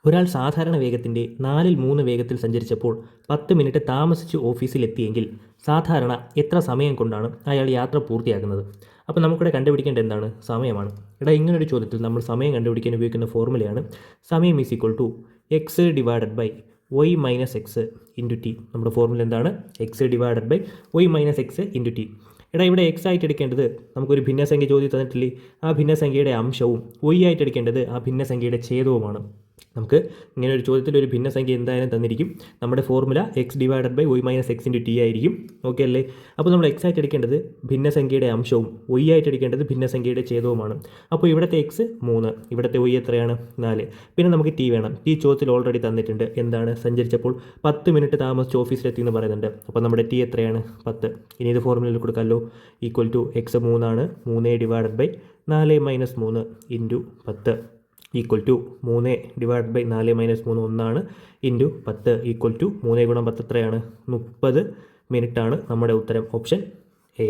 ഒരാൾ സാധാരണ വേഗത്തിൻ്റെ 4/3 വേഗത്തിൽ സഞ്ചരിച്ചപ്പോൾ 10 മിനിറ്റ് താമസിച്ച് ഓഫീസിലെത്തിയെങ്കിൽ സാധാരണ എത്ര സമയം കൊണ്ടാണ് അയാൾ യാത്ര പൂർത്തിയാക്കുന്നത്? അപ്പോൾ നമുക്കിവിടെ കണ്ടുപിടിക്കേണ്ടത് എന്താണ്? സമയമാണ്. ഇങ്ങനൊരു ചോദ്യത്തിൽ നമ്മൾ സമയം കണ്ടുപിടിക്കാൻ ഉപയോഗിക്കുന്ന ഫോർമുലയാണ് സമയം is equal to X divided by Y minus X into T. നമ്മുടെ ഫോർമുല എന്താണ്? X divided by Y minus X into T. ഇവിടെ എക്സ് ആയിട്ട് എടുക്കേണ്ടത് നമുക്കൊരു ഭിന്നസംഖ്യ ചോദ്യം തന്നിട്ടില്ലേ, ആ ഭിന്നസംഖ്യയുടെ അംശവും വൈ ആയിട്ട് എടുക്കേണ്ടത് ആ ഭിന്നസംഖ്യയുടെ ഛേദവുമാണ്. നമുക്ക് ഇങ്ങനെ ഒരു ചോദ്യത്തിൽ ഒരു ഭിന്നസംഖ്യ എന്തായാലും തന്നിരിക്കും. നമ്മുടെ formula X divided by Y minus X into T ആയിരിക്കും. ഓക്കെ അല്ലേ? അപ്പോൾ നമ്മൾ എക്സ് ആയിട്ട് എടുക്കേണ്ടത് ഭിന്നസംഖ്യയുടെ അംശവും വൈ ആയിട്ട് എടുക്കേണ്ടത് ഭിന്നസംഖ്യയുടെ ഛേദവുമാണ്. അപ്പോൾ ഇവിടുത്തെ എക്സ് 3, ഇവിടുത്തെ വൈ എത്രയാണ്? 4. പിന്നെ നമുക്ക് ടി വേണം. ടി ചോദ്യത്തിൽ ഓൾറെഡി തന്നിട്ടുണ്ട്. എന്താണ്? സഞ്ചരിച്ചപ്പോൾ 10 മിനിറ്റ് താമസിച്ച് ഓഫീസിലെത്തി എന്ന് പറയുന്നുണ്ട്. അപ്പോൾ നമ്മുടെ ടി എത്രയാണ്? 10. ഇനി ഇത് ഫോർമുലയിൽ കൊടുക്കാമല്ലോ. ഈക്വൽ ടു എക്സ് 3 ആണ്. 3 divided by 4 minus 3 into 10 equal to 3 divide by 4 minus 3 1 into 10 equal to 3 ഗുണം 10 എത്രയാണ്? 30 മിനിറ്റാണ് നമ്മുടെ ഉത്തരം. Option A.